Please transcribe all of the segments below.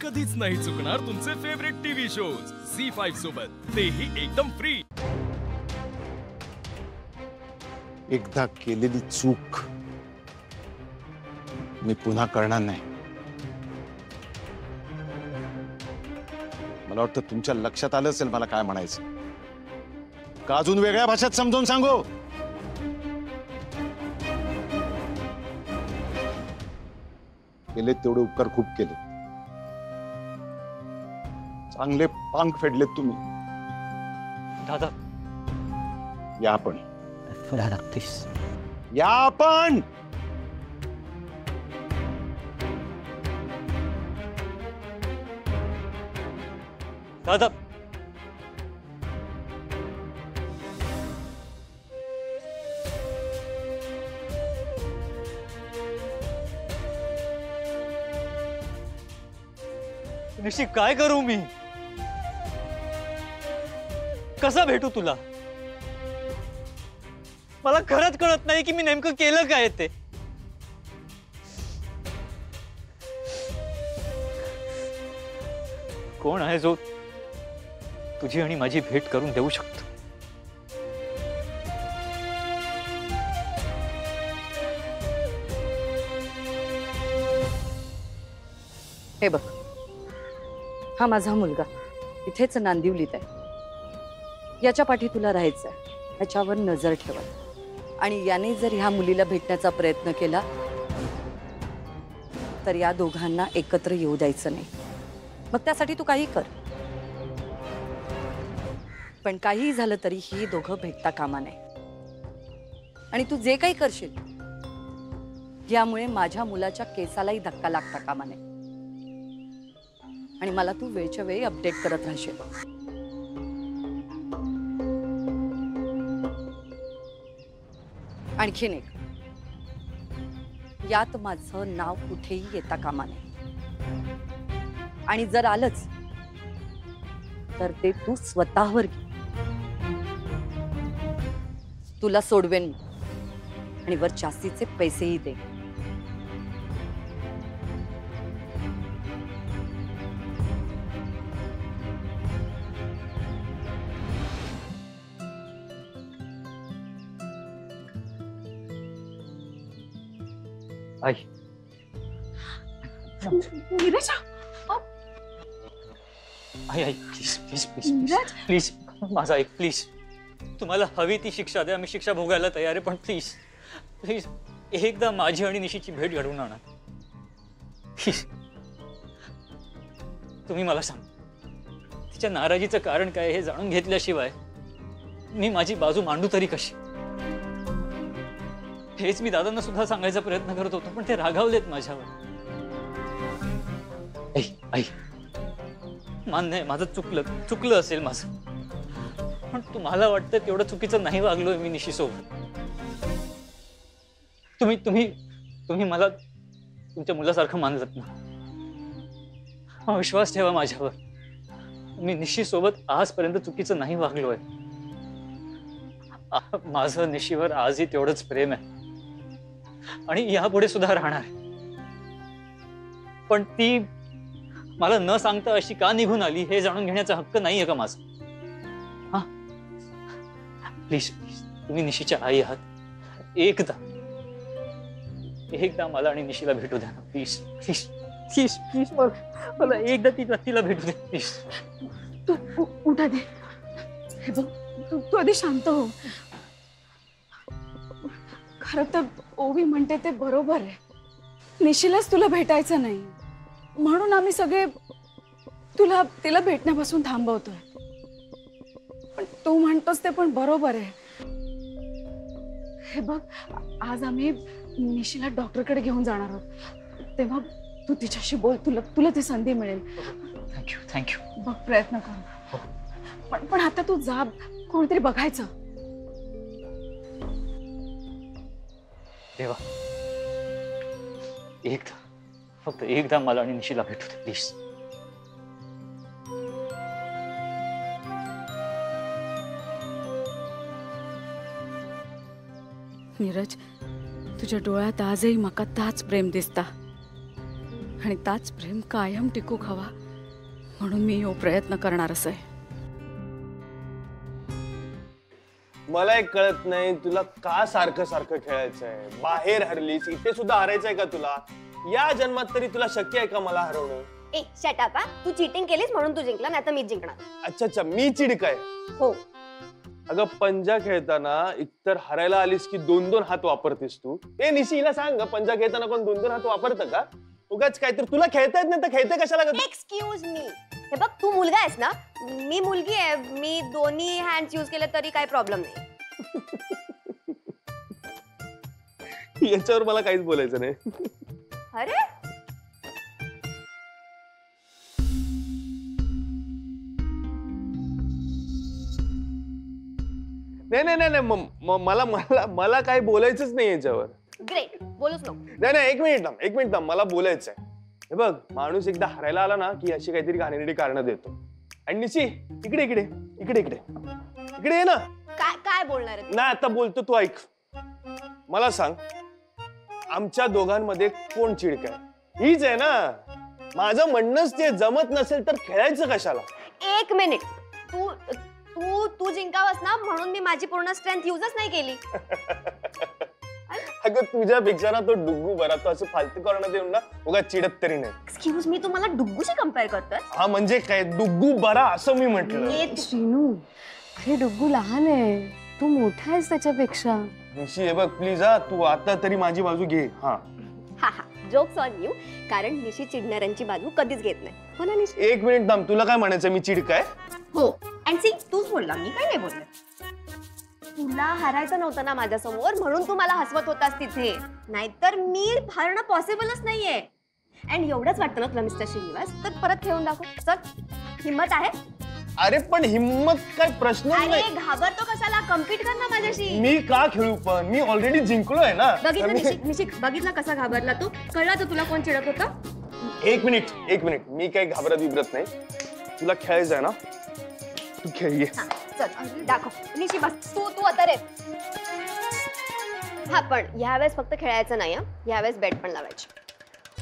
कधीच नाही चुकणार तुमचे फेवरेट टीव्ही शोज झी5 सोबत, तेही एकदम फ्री। एकदा केलेली चूक मी पुन्हा करणार नाही। मला वाटतं तुमच्या लक्षात आलं असेल मला काय म्हणायचं। का अजून वेगळ्या भाषेत समजावून सांगू? केले तेवढे उपकार खूप केले, चांगले पांख फेडलेत तुम्ही। दादा या आपण दादा प्लीज या आपण दादा निशी काय करू मी? कसा भेटू तुला? मला खरंच कळत नाही की मी नेमकं केलं काय ते। कोण आहे जो तुझी आणि माझी भेट करून देऊ शकतो? हे बघ, हा माझा मुलगा इथेच नांदिवलीत आहे। याच्या पाठी तुला राहायचंय, याच्यावर नजर ठेवा। आणि याने जर ह्या मुलीला भेटण्याचा प्रयत्न केला तर या दोघांना एकत्र येऊ द्यायचं नाही। मग त्यासाठी तू काही कर, पण काहीही झालं तरी ही दोघं भेटता कामा नये। आणि तू जे काही करशील यामुळे माझ्या मुलाच्या केसालाही धक्का लागता कामा नये। आणि मला तू वेळच्या वेळी अपडेट करत राहशील। आणखीन एक, यात माझं नाव कुठेही येता कामा नये। आणि जर आलंच तर ते तू स्वतःवर घे। तुला सोडवेन आणि वर जास्तीचे पैसेही दे। आई नीरज, आई आई प्लीज प्लीज प्लीज प्लीज माझा ऐक प्लीज। तुम्हाला हवी ती शिक्षा द्या, मी शिक्षा भोगायला तयार आहे, पण प्लीज प्लीज एकदा माझी आणि निशीची भेट घडवून आणा प्लीज। तुम्ही मला सांगा, तिच्या नाराजीचं कारण काय हे जाणून घेतल्याशिवाय मी माझी बाजू मांडू तरी कशी? हेच मी दादांना सुद्धा सांगायचा प्रयत्न करत होतो, पण ते रागावलेत माझ्यावर। आई आई मान्य आहे, माझं चुकलं असेल माझं, पण तुम्हाला वाटतं तेवढं चुकीचं नाही वागलोय मी निशीसोबत। तुम्ही तुम्ही तुम्ही मला तुमच्या मुलासारखं मानलत ना। विश्वास ठेवा माझ्यावर, मी निशीसोबत आजपर्यंत चुकीचं नाही वागलोय। माझं निशीवर आजही तेवढंच प्रेम आहे आणि यापुढे सुद्धा राहणार आहे। पण ती मला न सांगता अशी का निघून आली हे जाणून घेण्याचा हक्क नाहीये का माझा? हा प्लीज प्लीज, तुम्ही निशीच्या आई आहात, एकदा मला आणि निशीला भेटू द्या ना प्लीज प्लीज प्लीज प्लीज। मला एकदा तिला भेटू द्या प्लीज। तू उठा दे। हे बघ, तू आधी शांत हो। खरं तर ओवी म्हणते ते बरोबर आहे, निशीलाच तुला भेटायचं नाही म्हणून आम्ही सगळे तिला भेटण्यापासून थांबवतोय। पण तू म्हणतोस ते पण बरोबर आहे। हे बघ, आज आम्ही निशीला डॉक्टरकडे घेऊन जाणार आहोत, तेव्हा तू तिच्याशी बोल, तुला ती संधी मिळेल। Thank you thank you. बघ प्रयत्न कर, पण आता तू जा, कोणतरी बघायचं। देवा फक्त एकदा मला आणि निशीला भेटू दे प्लीज। नीरज, तुझ्या डोळ्यात आजही मका ताच प्रेम दिसता। आणि ताच प्रेम कायम टिकूक हवा म्हणून मी यो प्रयत्न करणारच आहे. मला एक कळत नाही तुला का सारखं सारखं खेळायचंय. बाहेर हरलीस, इथे सुद्धा हरायचंय का तुला? या जन्मात तरी तुला शक्य आहे का मला हरवणं? ए शट अप. तू चीटिंग केलीस म्हणून तू जिंकला, नाही तर मीच जिंकणार. अच्छा अच्छा, मी चिडकाय? हो. अगं पंजा खेळताना एकतर हरायला आलीस की 2-2 हात वापरतेस तू. ए निशीला सांग, पंजा खेळताना कोण 2-2 हात वापरतं का? उगाच काय तर तुला खेळता येत नाही तर खेळते कशाला? Excuse me. हे बघ, तू मुलगा आहेस ना, मी मुलगी आहे. मी दोन्ही हँड्स यूज केले तरी काही प्रॉब्लेम नाही. याच्यावर मला काहीच बोलायचं नाही. अरे नाही नाही नाही नाही, मला मला मला काही बोलायचंच नाही याच्यावर. ग्रेट, बोलूच नको. नाही नाही, एक मिनिट थांब, मला बोलायचंय. हे बघ, माणूस एकदा हरायला आला ना की अशी काहीतरी घाणेरडी कारणं देतो. आणि निशी इकडे इकडे इकडे इकडे इकडे ये ना. काय काय बोलणार आहे? नाही आता बोलतो, तू ऐक. मला सांग, आमच्या दोघांमध्ये कोण चिडक आहे? हीच आहे ना. माझं म्हणणंच ते, जमत नसेल तर खेळायचं कशाला? एक मिनिट. तू तू तू जिंकावस ना म्हणून मी माझी पूर्ण स्ट्रेंथ युजच नाही केली. अगं तुझ्यापेक्षा ना तो डुग्गू बरा. तो असं फालतू करणं देऊन ना उगाच चिडत तरी नाही. एक्सक्यूज मी, तू मला डुग्गूशी कंपेअर करतोस? हा म्हणजे काय, डुग्गू बरा असं मी म्हटलं. श्रीनू, अरे डुग्गू लहान आहे, तू मोठा आहेस त्याच्यापेक्षा. निशी हे बघ प्लीज, हा तू आता तरी माझी बाजू घे. हा हा हा, जोक्स ऑन यू. कारण निशी चिडणाऱ्यांची बाजू कधीच घेत नाही. हो ना निशी? एक मिनिट थांब, तुला काय म्हणायचं? मी चिडकाय? हो. अँड सी, तूच बोलला, मी काय नाही बोलले. तुला हरायचं नव्हतं ना माझ्या समोर म्हणून तू मला हसवत होतास तिथे. नाहीतर मी हरणं पॉसिबलच नाहीये. अँड एवढंच वाटतं ना तुला मिस्टर श्रीनिवास, तर परत खेळून दाखव. चल, हिम्मत आहे? अरे पण हिम्मत काय प्रश्न अरे नाही. घाबरतो कशाला? कम्पीट कर ना माझ्याशी. मी का खेळू? पण मी ऑलरेडी जिंकलोय ना. बघितलं निशिक, बघितलं कसा घाबरला तू? कळलं तर तुला कोण चिडत होतं? एक मिनिट, मी काही घाबरत विबरत नाही. तुला खेळायचंय ना, तू खेळ ये. चल दाखव. निशी बस, तू तू आता रे. हा पण यावेळेस फक्त खेळायचं नाही. यावेळेस बेट पण लावायची.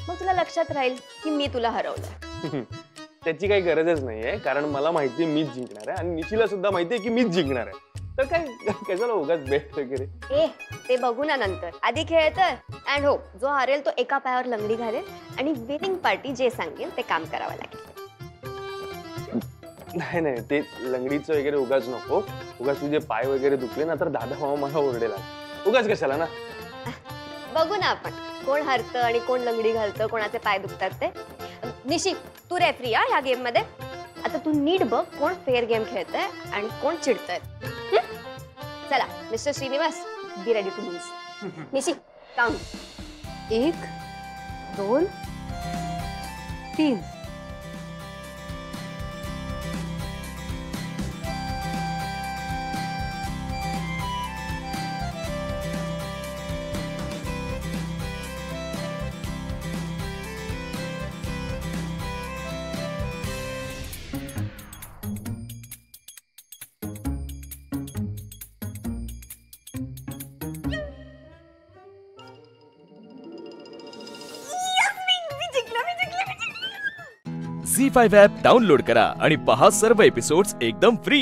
मग तुला लक्षात राहील की मी तुला हरवलंय. त्याची काही गरजच नाहीये, कारण मला माहितीये मीच जिंकणार आहे आणि निशीला सुद्धा माहितीये की मीच जिंकणार आहे. तर काय कशाला उगाच बेट वगैरे? ए ते बघू ना नंतर. आधी खेळ तर. अँड हो, जो हारेल तो एका पायावर लंगडी घालेल आणि विनिंग पार्टी जे सांगेल ते काम करावं लागेल. नाही नाही, ते लंगडीचं वगैरे उगाच नको. उगाच तुझे पाय वगैरे दुखले ना तर दादा मामा मला ओरडेला. उगाच कशाला ना. बघू ना आपण कोण हरतं आणि कोण लंगडी घालतं, कोणाचे पाय दुखतात ते. निशी, तू रेफरी या ह्या गेम मध्ये. आता तू नीट बघ कोण फेअर गेम खेळतंय आणि कोण चिडतंय. चला mister Srinivas, be ready to lose. निशी काउंट. 1 2 3. झी5 ॲप डाउनलोड करा आणि पहा सर्व एपिसोड्स एकदम फ्री.